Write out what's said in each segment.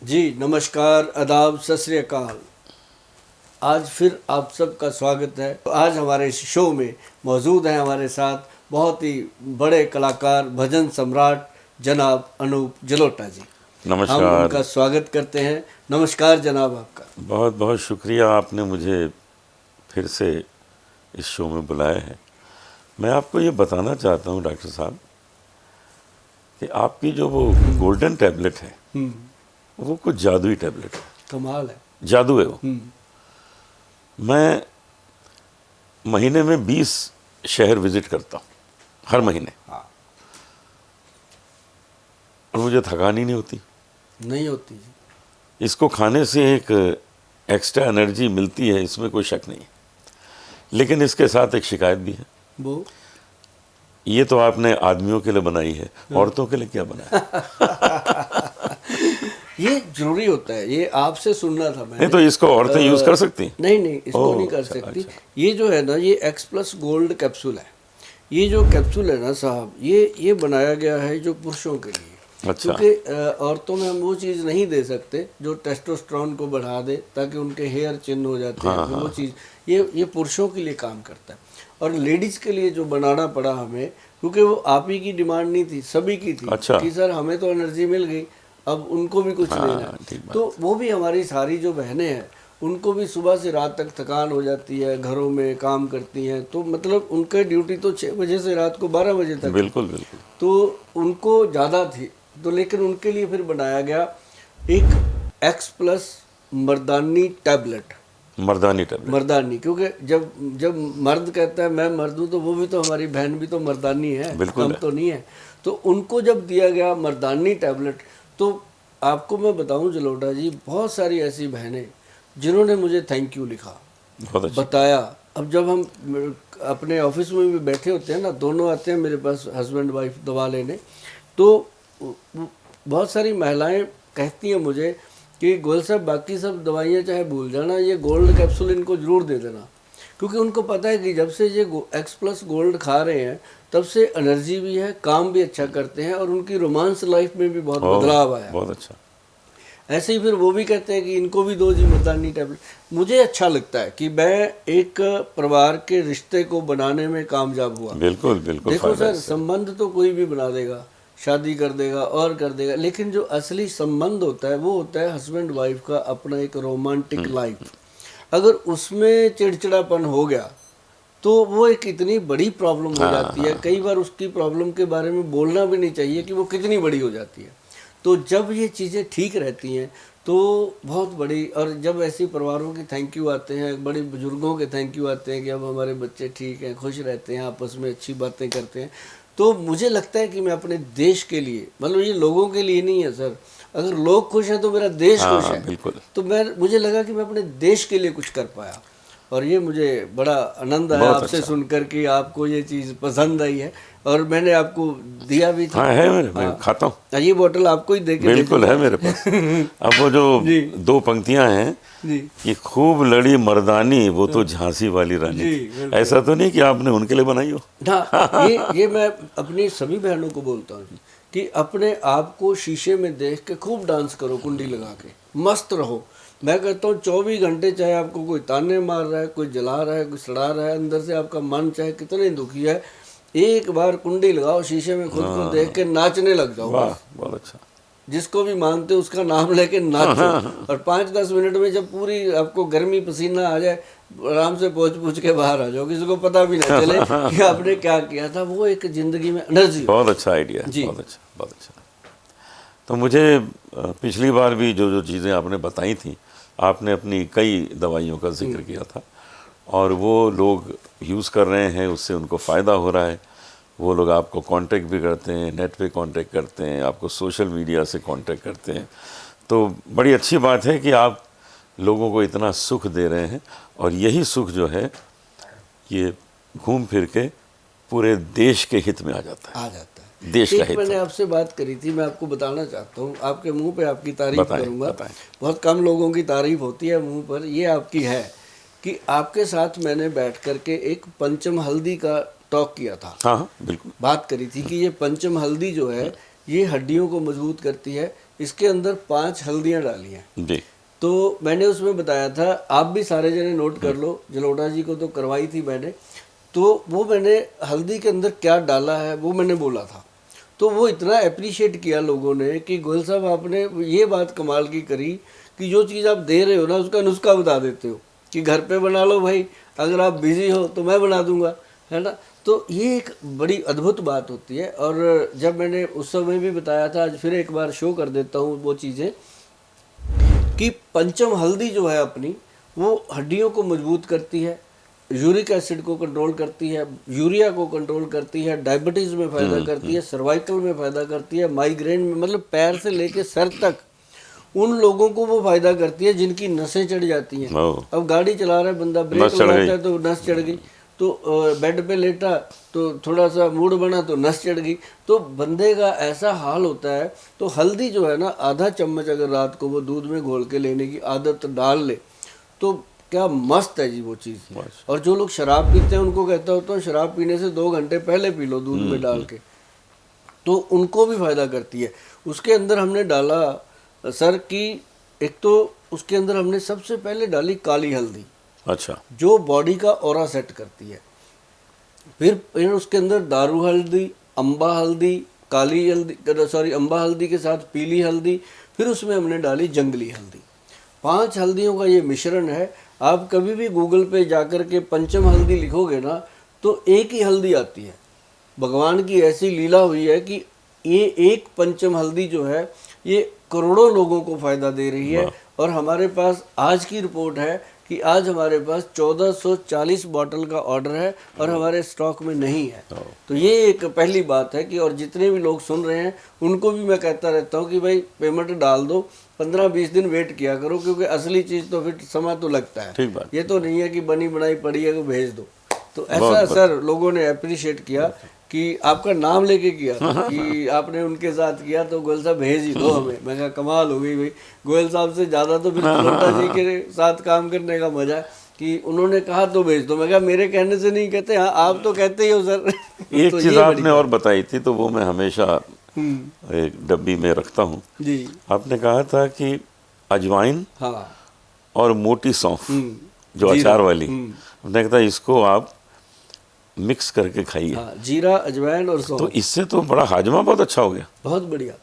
जी नमस्कार, आदाब, सत श्री अकाल। आज फिर आप सबका स्वागत है। तो आज हमारे इस शो में मौजूद हैं हमारे साथ बहुत ही बड़े कलाकार, भजन सम्राट जनाब अनूप जलोटा जी। हम नमस्कार। उनका स्वागत करते हैं। नमस्कार जनाब आपका। बहुत बहुत शुक्रिया, आपने मुझे फिर से इस शो में बुलाया है। मैं आपको ये बताना चाहता हूँ डॉक्टर साहब कि आपकी जो वो गोल्डन टैबलेट है वो कुछ जादुई टैबलेट है। कमाल है। जादू है वो। मैं महीने में 20 शहर विजिट करता हूँ, हर महीने, हाँ, और मुझे थकान ही नहीं होती। नहीं होती जी। इसको खाने से एक एक्स्ट्रा एनर्जी मिलती है, इसमें कोई शक नहीं है। लेकिन इसके साथ एक शिकायत भी है। वो ये तो आपने आदमियों के लिए बनाई है, औरतों के लिए क्या बनाया? ये जरूरी होता है, ये आपसे सुनना था मैंने। नहीं तो इसको औरतें यूज कर सकती हैं? नहीं नहीं, इसको ओह, नहीं कर अच्छा, सकती। अच्छा। ये जो है ना, ये एक्स प्लस गोल्ड कैप्सूल है। ये जो कैप्सूल है ना साहब, ये बनाया गया है जो पुरुषों के लिए। अच्छा। क्योंकि औरतों में हम वो चीज़ नहीं दे सकते जो टेस्टोस्टेरोन को बढ़ा दे ताकि उनके हेयर चिन्ह हो जाते हैं। फिर वो चीज़ ये पुरुषों के लिए काम करता है। और लेडीज़ के लिए जो बनाना पड़ा हमें, क्योंकि वो आप ही की डिमांड नहीं थी, सभी की थी। अच्छा। कि सर हमें तो एनर्जी मिल गई, अब उनको भी कुछ लेना है। ठीक बात। तो वो भी हमारी सारी जो बहनें हैं, उनको भी सुबह से रात तक थकान हो जाती है, घरों में काम करती हैं, तो मतलब उनके ड्यूटी तो 6 बजे से रात को 12 बजे तक। बिल्कुल बिल्कुल। तो उनको ज़्यादा थी, तो लेकिन उनके लिए फिर बनाया गया एक एक्स प्लस मर्दानी टैबलेट। मर्दानी टैबलेट। मर्दानी, क्योंकि जब जब मर्द कहता है मैं मर्द हूँ, तो वो भी तो हमारी बहन भी तो मर्दानी है, बिल्कुल कम है। तो नहीं है। तो उनको जब दिया गया मर्दानी टैबलेट, तो आपको मैं बताऊं जलोटा जी, बहुत सारी ऐसी बहनें जिन्होंने मुझे थैंक यू लिखा, बहुत अच्छा। बताया। अब जब हम अपने ऑफिस में भी बैठे होते हैं ना, दोनों आते हैं मेरे पास, हस्बैंड वाइफ दवा लेने, तो बहुत सारी महिलाएं कहती हैं मुझे कि गोयल साहब बाकी सब दवाइयाँ चाहे भूल जाना, ये गोल्ड कैप्सूल इनको ज़रूर दे देना। क्योंकि उनको पता है कि जब से ये एक्स प्लस गोल्ड खा रहे हैं, तब से एनर्जी भी है, काम भी अच्छा करते हैं, और उनकी रोमांस लाइफ में भी बहुत बदलाव आया। बहुत अच्छा। ऐसे ही फिर वो भी कहते हैं कि इनको भी दो जी मर्दानी टैबलेट। मुझे अच्छा लगता है कि मैं एक परिवार के रिश्ते को बनाने में कामयाब हुआ। बिल्कुल बिल्कुल। देखो सर, संबंध तो कोई भी बना देगा, शादी कर देगा और कर देगा, लेकिन जो असली संबंध होता है वो होता है हस्बैंड वाइफ का अपना एक रोमांटिक लाइफ। अगर उसमें चिड़चिड़ापन हो गया तो वो एक इतनी बड़ी प्रॉब्लम हो जाती है। कई बार उसकी प्रॉब्लम के बारे में बोलना भी नहीं चाहिए कि वो कितनी बड़ी हो जाती है। तो जब ये चीज़ें ठीक रहती हैं तो बहुत बड़ी, और जब ऐसी परिवारों के थैंक यू आते हैं, बड़े बुजुर्गों के थैंक यू आते हैं कि अब हमारे बच्चे ठीक हैं, खुश रहते हैं, आपस में अच्छी बातें करते हैं, तो मुझे लगता है कि मैं अपने देश के लिए, मतलब ये लोगों के लिए नहीं है सर, अगर लोग खुश हैं तो मेरा देश खुश है। बिल्कुल। तो मुझे लगा कि मैं अपने देश के लिए कुछ कर पाया, और ये मुझे बड़ा आनंद आया आपसे अच्छा। सुनकर कि आपको ये चीज़ पसंद आई है, और मैंने आपको दिया भी था। हाँ है, मैं खाता हूँ। ये बोतल आपको ही देके बिल्कुल है मेरे पास। अब वो जो जी 2 पंक्तियां हैं जी कि खूब लड़ी मर्दानी वो तो झांसी वाली रानी जी, थी, बिल्कुल। ऐसा तो नहीं कि आपने उनके लिए बनाई हो? हाँ, ये मैं अपनी सभी बहनों को बोलता हूँ कि अपने आप को शीशे में देख के खूब डांस करो, कुंडी लगा के मस्त रहो। मैं कहता हूँ 24 घंटे, चाहे आपको कोई ताने मार रहा है, कोई जला रहा है, कोई सड़ा रहा है, अंदर से आपका मन चाहे कितने दुखी है, एक बार कुंडी लगाओ, शीशे में खुद को देख के नाचने लग जाओ। वाह, बहुत अच्छा। जिसको भी मानते हो उसका नाम लेके नाचो, और 5-10 मिनट में जब पूरी आपको गर्मी पसीना आ जाए, आराम से पोंछ के बाहर आ जाओ, किसी को पता भी ना चले कि आपने क्या किया था। वो एक जिंदगी में एनर्जी। बहुत अच्छा आइडिया है। बहुत अच्छा, बहुत अच्छा। तो मुझे पिछली बार भी जो जो चीज़ें आपने बताई थी, आपने अपनी कई दवाइयों का जिक्र किया था, और वो लोग यूज़ कर रहे हैं, उससे उनको फ़ायदा हो रहा है। वो लोग आपको कांटेक्ट भी करते हैं, नेट पे कांटेक्ट करते हैं, आपको सोशल मीडिया से कांटेक्ट करते हैं। तो बड़ी अच्छी बात है कि आप लोगों को इतना सुख दे रहे हैं, और यही सुख जो है ये घूम फिर के पूरे देश के हित में आ जाता है। देश का हित। मैंने आपसे बात करी थी, मैं आपको बताना चाहता हूँ, आपके मुंह पे आपकी तारीफ करूँगा। बताएं। बहुत कम लोगों की तारीफ होती है मुंह पर, ये आपकी है कि आपके साथ मैंने बैठ करके एक पंचम हल्दी का टॉक किया था। हाँ बिल्कुल। बात करी थी कि ये पंचम हल्दी जो है ये हड्डियों को मजबूत करती है, इसके अंदर 5 हल्दियाँ डाली हैं। जी। तो मैंने उसमें बताया था, आप भी सारे जने नोट कर लो, जलोटा जी को तो करवाई थी मैंने, तो वो मैंने हल्दी के अंदर क्या डाला है वो मैंने बोला था। तो वो इतना अप्रिशिएट किया लोगों ने कि गोयल साहब आपने ये बात कमाल की करी कि जो चीज़ आप दे रहे हो ना उसका नुस्खा बता देते हो कि घर पे बना लो भाई, अगर आप बिजी हो तो मैं बना दूंगा, है ना। तो ये एक बड़ी अद्भुत बात होती है। और जब मैंने उस समय भी बताया था, आज फिर एक बार शो कर देता हूँ वो चीज़ें, कि पंचम हल्दी जो है अपनी, वो हड्डियों को मजबूत करती है, यूरिक एसिड को कंट्रोल करती है, यूरिया को कंट्रोल करती है, डायबिटीज़ में फ़ायदा करती है, सर्वाइकल में फ़ायदा करती है, माइग्रेन में, मतलब पैर से लेके सर तक उन लोगों को वो फ़ायदा करती है जिनकी नसें चढ़ जाती हैं। अब गाड़ी चला रहा है बंदा, ब्रेक लगाता है तो नस चढ़ गई, तो बेड पे लेटा तो थोड़ा सा मूड बना तो नस चढ़ गई, तो बंदे का ऐसा हाल होता है। तो हल्दी जो है ना, आधा चम्मच अगर रात को वो दूध में घोल के लेने की आदत डाल ले तो क्या मस्त है जी वो चीज़। और जो लोग शराब पीते हैं उनको कहता होता हूँ, शराब पीने से 2 घंटे पहले पी लो दूध में डाल के, तो उनको भी फ़ायदा करती है। उसके अंदर हमने डाला सर की, एक तो उसके अंदर हमने सबसे पहले डाली काली हल्दी, अच्छा, जो बॉडी का ऑरा सेट करती है। फिर उसके अंदर दारू हल्दी, अम्बा हल्दी, काली हल्दी, सॉरी अम्बा हल्दी के साथ पीली हल्दी, फिर उसमें हमने डाली जंगली हल्दी। 5 हल्दियों का ये मिश्रण है। आप कभी भी गूगल पे जाकर के पंचम हल्दी लिखोगे ना तो एक ही हल्दी आती है। भगवान की ऐसी लीला हुई है कि ये एक पंचम हल्दी जो है ये करोड़ों लोगों को फ़ायदा दे रही है। और हमारे पास आज की रिपोर्ट है कि आज हमारे पास 1440 बॉटल का ऑर्डर है और हमारे स्टॉक में नहीं है। तो ये एक पहली बात है कि, और जितने भी लोग सुन रहे हैं उनको भी मैं कहता रहता हूँ कि भाई पेमेंट डाल दो, 15-20 दिन वेट किया करो, क्योंकि असली चीज़ तो फिर समय तो लगता है। ठीक बात। ये तो नहीं है कि बनी बनाई पड़ी है को भेज दो। तो ऐसा सर लोगों ने अप्रिशिएट किया कि आपका नाम लेके किया कि आपने उनके साथ किया, तो गोयल साहब भेज ही दो हमें। मैं कहा कमाल हो गई भाई, गोयल साहब से ज़्यादा तो फिर जलोटा जी के साथ काम करने का मजा है कि उन्होंने कहा तो भेज दो। मैं कहा मेरे कहने से नहीं कहते, हाँ आप तो कहते ही हो सर। एक तो चीज़ आपने और बताई थी तो वो मैं हमेशा एक डब्बी में रखता हूँ जी। आपने कहा था कि अजवाइन हाँ और मोटी सौंफ जो अचार वाली, आपने कहा था इसको आप मिक्स करके खाइए। हाँ, जीरा, अजवाइन और सौंफ। तो इससे तो बड़ा हाजमा बहुत अच्छा हो गया। बहुत बढ़िया,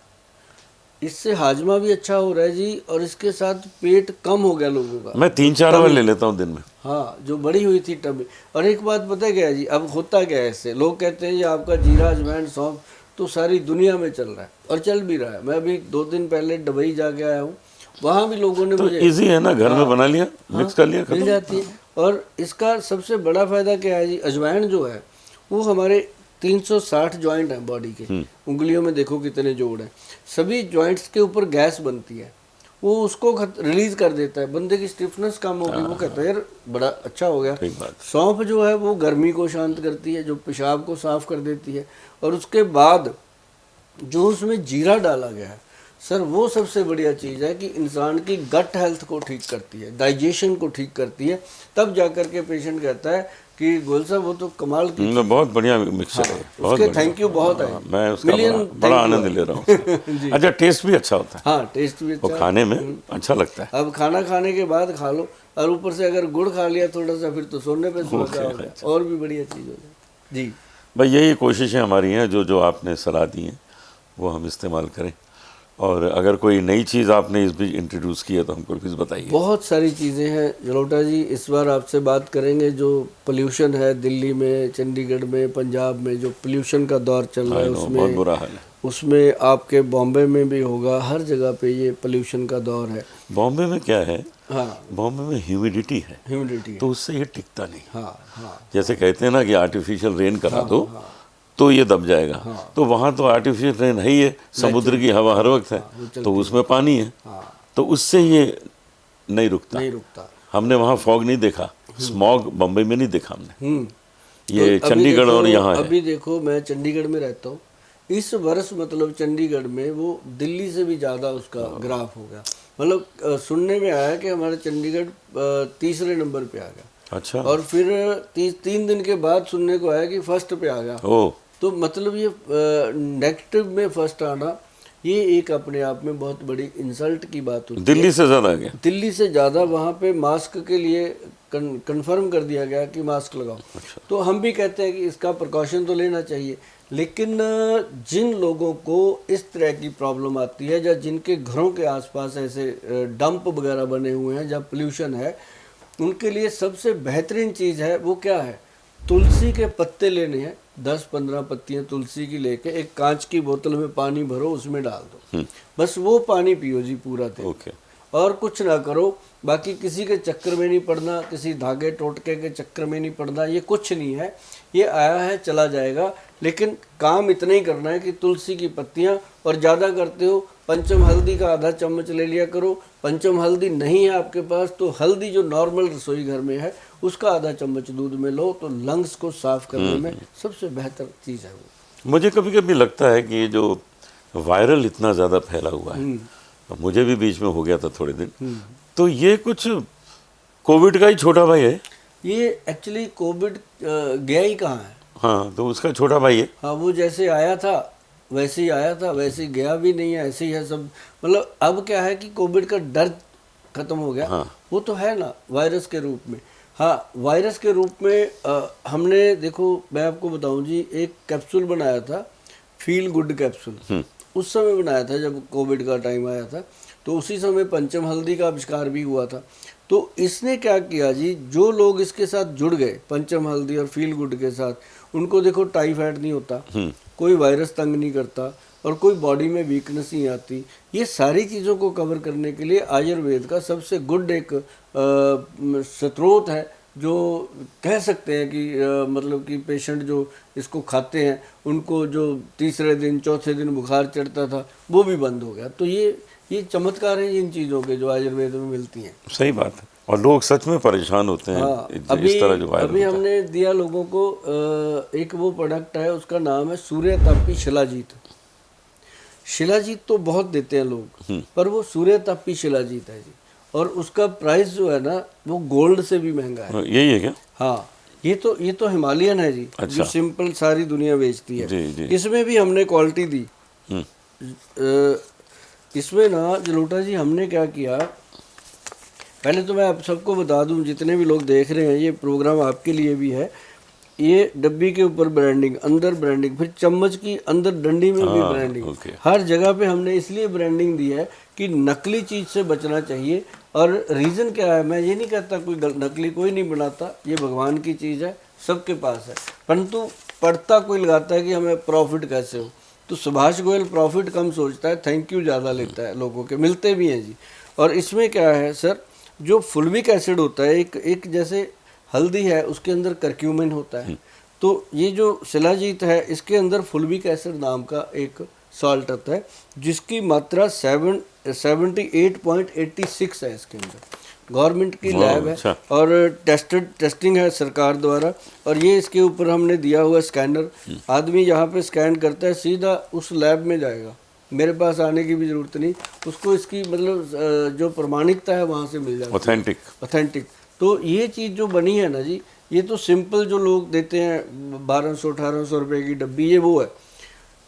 इससे हाजमा भी अच्छा हो रहा है जी, और इसके साथ पेट कम हो गया लोगों का। मैं 3-4 बार ले लेता हूँ दिन में। हाँ, जो बड़ी हुई थी टमी। और एक बात पता है क्या है जी, अब होता क्या है इससे, लोग कहते हैं ये आपका जीरा, अजवाइन, सौंफ तो सारी दुनिया में चल रहा है और चल भी रहा है। मैं अभी 2 दिन पहले दुबई जाके आया हूँ, वहाँ भी लोगों ने तो मुझे इजी है ना, घर में बना लिया, मिक्स कर लिया, मिल जाती है। और इसका सबसे बड़ा फायदा क्या है जी, अजवाइन जो है वो हमारे 360 जॉइंट हैं बॉडी के, उंगलियों में देखो कितने जोड़ हैं, सभी जॉइंट्स के ऊपर गैस बनती है, वो उसको रिलीज कर देता है, बंदे की स्टिफनेस कम होगी। वो कहता है यार बड़ा अच्छा हो गया। सौंफ जो है वो गर्मी को शांत करती है, जो पेशाब को साफ कर देती है। और उसके बाद जो उसमें जीरा डाला गया है सर, वो सबसे बढ़िया चीज़ है कि इंसान की गट हेल्थ को ठीक करती है, डाइजेशन को ठीक करती है। तब जाकर के पेशेंट कहता है कि गोयल साहब वो तो कमाल की बहुत बढ़िया मिक्सचर है, बहुत उसके थैंक यू बहुत है। मैं उसका बड़ा आनंद ले रहा हूँ। अच्छा, टेस्ट भी अच्छा होता है। हाँ, टेस्ट भी अच्छा, खाने में अच्छा लगता है। अब खाना खाने के बाद खा लो और ऊपर से अगर गुड़ खा लिया थोड़ा सा, फिर तो सोने पे सुहागा हो गया, और भी बढ़िया चीज़ हो जाए जी। भाई यही कोशिशें हमारी हैं, जो आपने सलाह दी हैं वो हम इस्तेमाल करें। और अगर कोई नई चीज़ आपने इस बीच इंट्रोड्यूस की है तो हमको प्लीज़ बताइए। बहुत सारी चीज़ें हैं जलोटा जी, इस बार आपसे बात करेंगे जो पोल्यूशन है दिल्ली में, चंडीगढ़ में, पंजाब में जो पोल्यूशन का दौर चल रहा है उसमें बहुत बुरा हाल है। उसमें आपके बॉम्बे में भी होगा, हर जगह पे ये पोल्यूशन का दौर है। बॉम्बे में क्या है, हाँ, बॉम्बे में ह्यूमिडिटी है, ह्यूमिडिटी, तो उससे ये टिकता नहीं। हाँ हाँ, जैसे कहते हैं ना कि आर्टिफिशियल रेन करा दो तो ये दब जाएगा। तो वहाँ तो आर्टिफिशियल रेन है ही है, समुद्र की हवा हर वक्त है, तो उसमें पानी है, तो उससे ये नहीं रुकता। हमने वहाँ फॉग नहीं देखा, स्मॉग बम्बई में नहीं देखा हमने। ये तो चंडीगढ़ और यहाँ है। अभी देखो मैं चंडीगढ़ में रहता हूँ, इस वर्ष मतलब चंडीगढ़ में वो दिल्ली से भी ज़्यादा उसका ग्राफ हो गया। मतलब सुनने में आया कि हमारा चंडीगढ़ 3रे नंबर पे आ गया। अच्छा। और फिर 3 दिन के बाद सुनने को आया कि फर्स्ट पे आ गया। तो मतलब ये नेगेटिव में फर्स्ट आना ये एक अपने आप में बहुत बड़ी इंसल्ट की बात होती है। दिल्ली से ज़्यादा गया। दिल्ली से ज़्यादा वहाँ पे मास्क के लिए कंफर्म कर दिया गया कि मास्क लगाओ। तो हम भी कहते हैं कि इसका प्रिकॉशन तो लेना चाहिए, लेकिन जिन लोगों को इस तरह की प्रॉब्लम आती है या जिनके घरों के आसपास ऐसे डंप वगैरह बने हुए हैं जहाँ पोल्यूशन है, उनके लिए सबसे बेहतरीन चीज़ है वो क्या है, तुलसी के पत्ते लेने हैं, 10-15 पत्तियां तुलसी की लेके एक कांच की बोतल में पानी भरो, उसमें डाल दो, बस वो पानी पियो जी पूरा दिन। ओके। और कुछ ना करो, बाकी किसी के चक्कर में नहीं पड़ना, किसी धागे टोटके के चक्कर में नहीं पड़ना, ये कुछ नहीं है, ये आया है चला जाएगा। लेकिन काम इतना ही करना है कि तुलसी की पत्तियां, और ज़्यादा करते हो पंचम हल्दी का आधा चम्मच ले लिया करो। पंचम हल्दी नहीं है आपके पास तो हल्दी जो नॉर्मल रसोई घर में है उसका आधा चम्मच दूध में लो, तो लंग्स को साफ करने में सबसे बेहतर चीज़ है वो। मुझे कभी कभी लगता है कि ये जो वायरल इतना ज़्यादा फैला हुआ है, मुझे भी बीच में हो गया था थोड़े दिन, तो ये कुछ कोविड का ही छोटा भाई है। ये एक्चुअली कोविड गया ही कहाँ है। हाँ, तो उसका छोटा भाई है। हाँ, वो जैसे आया था वैसे ही आया था, वैसे ही गया भी नहीं है, ऐसे ही है सब। मतलब अब क्या है कि कोविड का डर खत्म हो गया। हाँ। वो तो है ना वायरस के रूप में। हाँ, वायरस के रूप में हमने देखो, मैं आपको बताऊं जी, एक कैप्सूल बनाया था, फील गुड कैप्सूल, उस समय बनाया था जब कोविड का टाइम आया था। तो उसी समय पंचम हल्दी का आविष्कार भी हुआ था। तो इसने क्या किया जी, जो लोग इसके साथ जुड़ गए पंचम हल्दी और फील गुड के साथ, उनको देखो टाइफाइड नहीं होता, कोई वायरस तंग नहीं करता, और कोई बॉडी में वीकनेस नहीं आती। ये सारी चीज़ों को कवर करने के लिए आयुर्वेद का सबसे गुड एक स्रोत है, जो कह सकते हैं कि मतलब कि पेशेंट जो इसको खाते हैं उनको जो तीसरे दिन चौथे दिन बुखार चढ़ता था वो भी बंद हो गया। तो ये चमत्कार हैं इन चीज़ों के जो आयुर्वेद में मिलती हैं। सही बात है, और लोग सच में परेशान होते हैं। हाँ, इस तरह जो वायरल अभी हमने दिया लोगों को एक वो प्रोडक्ट है, उसका नाम है सूर्य तापी शिलाजीत। शिलाजीत तो बहुत देते हैं लोग, पर वो सूर्य तापी शिलाजीत है जी, और उसका प्राइस जो है ना वो गोल्ड से भी महंगा है। यही है क्या? हाँ, ये तो हिमालयन है जी। अच्छा। जो सिंपल सारी दुनिया बेचती है। जी, जी। इसमें भी हमने क्वालिटी दी। इसमें ना जलोटा जी हमने क्या किया, पहले तो मैं आप सबको बता दूं, जितने भी लोग देख रहे हैं ये प्रोग्राम आपके लिए भी है। ये डब्बी के ऊपर ब्रांडिंग, अंदर ब्रांडिंग, फिर चम्मच की अंदर डंडी में भी ब्रांडिंग, ओके। हर जगह पे हमने इसलिए ब्रांडिंग दी है कि नकली चीज़ से बचना चाहिए। और रीज़न क्या है, मैं ये नहीं कहता कोई नकली कोई नहीं बनाता, ये भगवान की चीज़ है, सबके पास है, परंतु पड़ता कोई लगाता है कि हमें प्रॉफिट कैसे हो। तो सुभाष गोयल प्रॉफिट कम सोचता है, थैंक यू ज़्यादा लेता है, लोगों के मिलते भी हैं जी। और इसमें क्या है सर, जो फुल्विक एसिड होता है, एक जैसे हल्दी है उसके अंदर करक्यूमिन होता है, तो ये जो शिलाजीत है इसके अंदर फुल्विक एसिड नाम का एक सॉल्ट आता है, जिसकी मात्रा 78.86 है इसके अंदर। गवर्नमेंट की लैब है। अच्छा। और टेस्टिंग है सरकार द्वारा। और ये इसके ऊपर हमने दिया हुआ स्कैनर, आदमी यहाँ पे स्कैन करता है सीधा उस लैब में जाएगा, मेरे पास आने की भी ज़रूरत नहीं, उसको इसकी मतलब जो प्रमाणिकता है वहाँ से मिल जाती है, ऑथेंटिक। तो ये चीज़ जो बनी है ना जी, ये तो सिंपल जो लोग देते हैं 1200-1800 रुपये की डब्बी, ये वो है।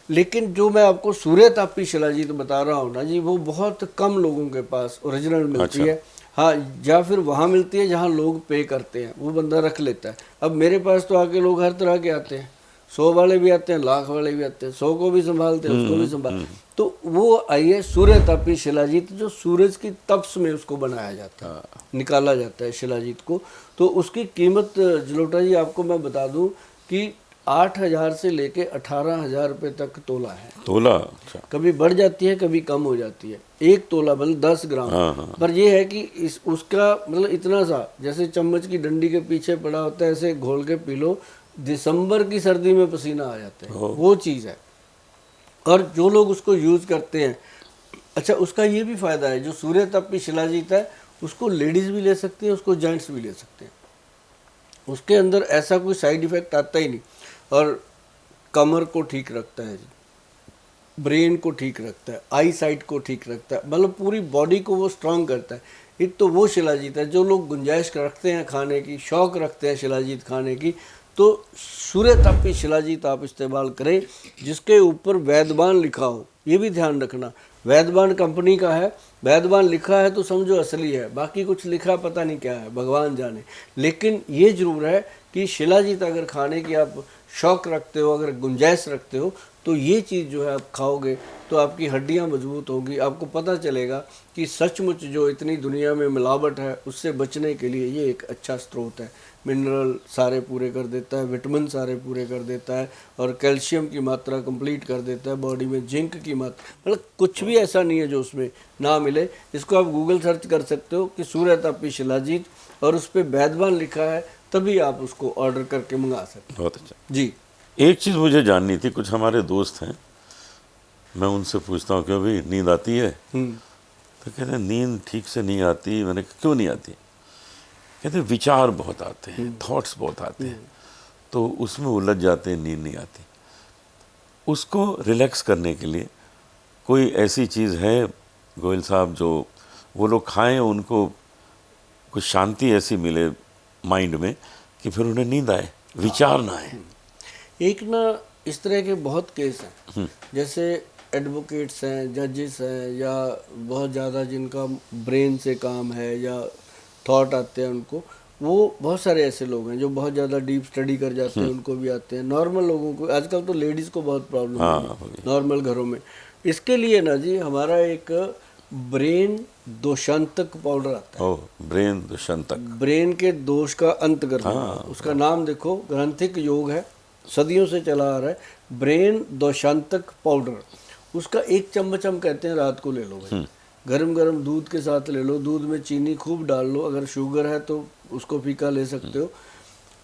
लेकिन जो मैं आपको सूर्य तापी शिलाजीत बता रहा हूँ ना जी, वो बहुत कम लोगों के पास ओरिजिनल मिलती है। हाँ, या फिर वहाँ मिलती है जहाँ लोग पे करते हैं, वो बंदा रख लेता है। अब मेरे पास तो आके लोग हर तरह के आते हैं, 100 वाले भी आते हैं, लाख वाले भी आते हैं, 100 को भी संभालते हैं, उसको भी संभाल। तो वो आई है सूर्य तापी शिलाजीत, जो सूरज की तपस में उसको बनाया जाता है, निकाला जाता है शिलाजीत को। तो उसकी कीमत जलोटा जी आपको मैं बता दूं कि 8,000 से लेके 18,000 रुपये तक तोला है। तोला? अच्छा। कभी बढ़ जाती है, कभी कम हो जाती है। एक तोला मतलब 10 ग्राम। पर ये है कि उसका मतलब इतना सा, जैसे चम्मच की डंडी के पीछे पड़ा होता है, ऐसे घोल के पी लो, दिसंबर की सर्दी में पसीना आ जाता है, वो चीज़ है। और जो लोग उसको यूज़ करते हैं, अच्छा उसका ये भी फ़ायदा है, जो सूर्य तापी शिलाजीत है उसको लेडीज़ भी ले सकती हैं, उसको जेंट्स भी ले सकते हैं। उसके अंदर ऐसा कोई साइड इफ़ेक्ट आता ही नहीं। और कमर को ठीक रखता है, ब्रेन को ठीक रखता है, आई साइट को ठीक रखता है, मतलब पूरी बॉडी को वो स्ट्रांग करता है। एक तो वो शिलाजीत है। जो लोग गुंजाइश रखते हैं खाने की, शौक़ रखते हैं शिलाजीत खाने की, तो सूर्य तापी शिलाजीत आप इस्तेमाल करें, जिसके ऊपर वैद्यमान लिखा हो, ये भी ध्यान रखना। वैद्यवान कंपनी का है, वैद्यवान लिखा है तो समझो असली है, बाकी कुछ लिखा पता नहीं क्या है, भगवान जाने। लेकिन ये जरूर है कि शिलाजीत अगर खाने की आप शौक रखते हो, अगर गुंजाइश रखते हो, तो ये चीज़ जो है आप खाओगे तो आपकी हड्डियां मजबूत होंगी। आपको पता चलेगा कि सचमुच जो इतनी दुनिया में मिलावट है उससे बचने के लिए ये एक अच्छा स्रोत है। मिनरल सारे पूरे कर देता है, विटामिन सारे पूरे कर देता है, और कैल्शियम की मात्रा कंप्लीट कर देता है बॉडी में, जिंक की मात्रा, मतलब कुछ भी ऐसा नहीं है जो उसमें ना मिले। इसको आप गूगल सर्च कर सकते हो कि सूर्यतापी शिलाजीत, और उस पर वैद्यवान लिखा है, तभी आप उसको ऑर्डर करके मंगा सकते बहुत अच्छा। हैं। जी एक चीज़ मुझे जाननी थी, कुछ हमारे दोस्त हैं, मैं उनसे पूछता हूँ क्यों भी नींद आती है, तो कहते हैं नींद ठीक से नहीं आती। मैंने कहा क्यों नहीं आती? कहते हैं विचार बहुत आते हैं, थॉट्स बहुत आते हैं, तो उसमें उलझ जाते हैं, नींद नहीं आती। उसको रिलैक्स करने के लिए कोई ऐसी चीज़ है गोयल साहब जो वो लोग खाएं, उनको कुछ शांति ऐसी मिले माइंड में कि फिर उन्हें नींद आए, विचार ना आए? एक ना इस तरह के बहुत केस हैं, जैसे एडवोकेट्स हैं, जजेस हैं, या बहुत ज़्यादा जिनका ब्रेन से काम है या थॉट आते हैं उनको, वो बहुत सारे ऐसे लोग हैं जो बहुत ज़्यादा डीप स्टडी कर जाते हैं, उनको भी आते हैं। नॉर्मल लोगों को, आजकल तो लेडीज़ को बहुत प्रॉब्लम है नॉर्मल घरों में। इसके लिए ना जी हमारा एक ब्रेन दोषांतक पाउडर आता है। ओह, ब्रेन दोषांतक, ब्रेन के दोष का अंत करने वाला। उसका नाम देखो, ग्रंथिक योग है, सदियों से चला आ रहा है, ब्रेन दोषांतक पाउडर। उसका 1 चम्मच हम कहते हैं रात को ले लो भाई, गरम गरम दूध के साथ ले लो, दूध में चीनी खूब डाल लो, अगर शुगर है तो उसको फीका ले सकते हो।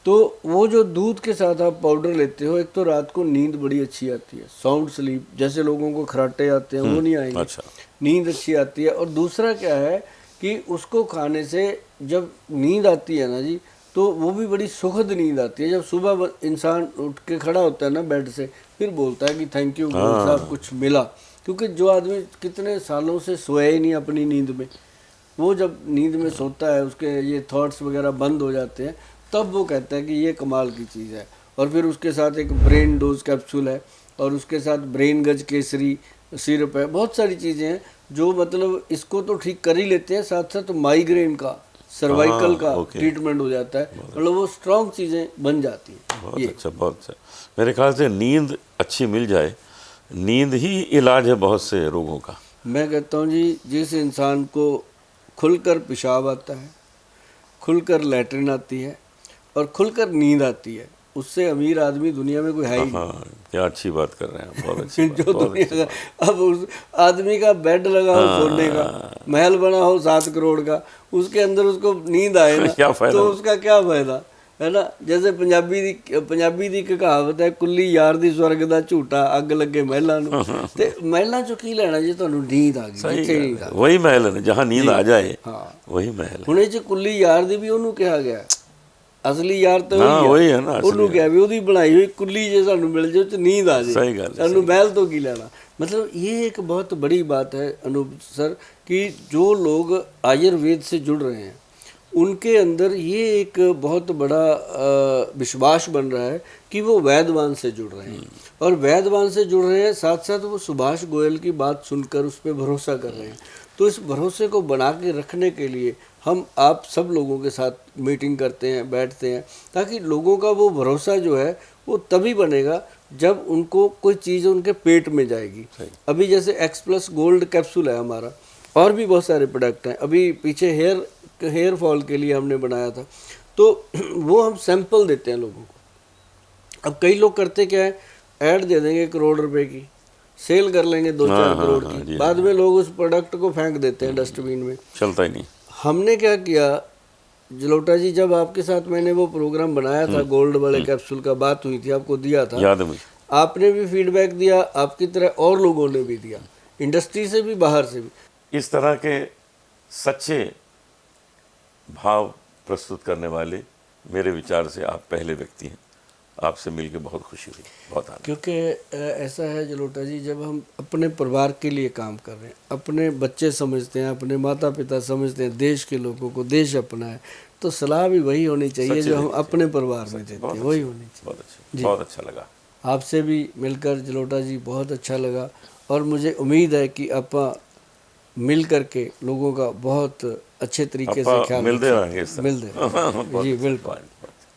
तो वो जो दूध के साथ आप पाउडर लेते हो, एक तो रात को नींद बड़ी अच्छी आती है, साउंड स्लीप, जैसे लोगों को खराटे आते हैं वो नहीं आएंगे। अच्छा। नींद अच्छी आती है। और दूसरा क्या है कि उसको खाने से जब नींद आती है ना जी, तो वो भी बड़ी सुखद नींद आती है। जब सुबह इंसान उठ के खड़ा होता है ना बेड से, फिर बोलता है कि थैंक यू गुरु साहब, कुछ मिला। क्योंकि जो आदमी कितने सालों से सोया ही नहीं अपनी नींद में, वो जब नींद में सोता है, उसके ये थॉट्स वगैरह बंद हो जाते हैं, तब वो कहता है कि ये कमाल की चीज़ है। और फिर उसके साथ एक ब्रेन डोज कैप्सूल है, और उसके साथ ब्रेन गज केसरी सिरप है, बहुत सारी चीज़ें हैं जो मतलब इसको तो ठीक कर ही लेते हैं, साथ साथ माइग्रेन का, सर्वाइकल का ट्रीटमेंट हो जाता है। मतलब वो स्ट्रॉन्ग चीज़ें बन जाती हैं। बहुत अच्छा, बहुत अच्छा। मेरे ख्याल से नींद अच्छी मिल जाए, नींद ही इलाज है बहुत से रोगों का। मैं कहता हूँ जी, जिस इंसान को खुलकर पेशाब आता है, खुलकर लैट्रिन आती है, और खुलकर नींद आती है, उससे अमीर आदमी दुनिया में कोई है ही नहीं। हाँ, क्या अच्छी बात कर रहे हैं, बहुत अच्छी बात, जो दुनिया का, अब उस आदमी का बेड लगा हो सोने का, महल बना हो 7 करोड़ का, उसके अंदर उसको नींद आए ना, क्या फायदा? तो उसका क्या फायदा है ना। जैसे पंजाबी दी एक कहावत है, कुल्ली यार दी स्वर्ग दा झूठा, अग लगे महलां नूं। ते महलां चों की लेना जे तुहानूं नींद आ गई, जिੱਥੇ नींद आ गई, वही महल है जहाँ नींद आ जाए, हाँ वही महल है। ਹੁਣ ਇਹ 'ਚ ਕੁੱਲੀ ਯਾਰ ਦੀ ਵੀ ਉਹਨੂੰ ਕਿਹਾ ਗਿਆ, ਅਸਲੀ ਯਾਰ ਤਾਂ ਉਹੀ ਹੈ ਨਾ, ਉਹਨੂੰ ਕਿਹਾ ਵੀ ਉਹਦੀ ਬਣਾਈ ਹੋਈ ਕੁੱਲੀ ਜੇ ਸਾਨੂੰ ਮਿਲ ਜਾਏ ਤੇ ਨੀਂਦ ਆ ਜਾਏ, सही गल है। ਸਾਨੂੰ महल तो की लेना। मतलब ये एक बहुत बड़ी बात है अनूप सर, कि जो लोग आयुर्वेद से जुड़ रहे हैं उनके अंदर ये एक बहुत बड़ा विश्वास बन रहा है कि वो वैद्यवान से जुड़ रहे हैं, और वैद्यवान से जुड़ रहे हैं, साथ साथ वो सुभाष गोयल की बात सुनकर उस पर भरोसा कर रहे हैं। तो इस भरोसे को बना के रखने के लिए हम आप सब लोगों के साथ मीटिंग करते हैं, बैठते हैं, ताकि लोगों का वो भरोसा जो है वो तभी बनेगा जब उनको कोई चीज़ उनके पेट में जाएगी। अभी जैसे एक्स+ गोल्ड कैप्सूल है हमारा, और भी बहुत सारे प्रोडक्ट हैं। अभी पीछे हेयर फॉल के लिए हमने बनाया था, तो वो हम सैंपल देते हैं लोगों को। अब कई लोग करते क्या है, ऐड दे देंगे 1 करोड़ रुपए की, सेल कर लेंगे 2-4 करोड़ की, बाद में लोग उस प्रोडक्ट को फेंक देते हैं डस्टबिन में, चलता ही नहीं। हमने क्या किया जलोटा जी, जब आपके साथ मैंने वो प्रोग्राम बनाया था गोल्ड वाले कैप्सूल का, बात हुई थी, आपको दिया था, याद है मुझे, आपने भी फीडबैक दिया, आपकी तरह और लोगों ने भी दिया, इंडस्ट्री से भी, बाहर से भी। इस तरह के सच्चे भाव प्रस्तुत करने वाले मेरे विचार से आप पहले व्यक्ति हैं। आपसे मिलकर बहुत खुशी हुई, बहुत आनंद। क्योंकि ऐसा है जलोटा जी, जब हम अपने परिवार के लिए काम कर रहे हैं, अपने बच्चे समझते हैं, अपने माता पिता समझते हैं, देश के लोगों को देश अपना है, तो सलाह भी वही होनी चाहिए जो हम अपने परिवार में देते हैं, वही होनी चाहिए। बहुत अच्छा, बहुत अच्छा लगा आपसे भी मिलकर जलोटा जी, बहुत अच्छा लगा। और मुझे उम्मीद है कि ਆਪਾਂ मिल करके लोगों का बहुत अच्छे तरीके से ਆਪਾਂ ख्याल ਮਿਲਦੇ रख ਰਹਾਂਗੇ ਇਸ सकते हैं। मिलते रहेंगे। जी बिल्कुल।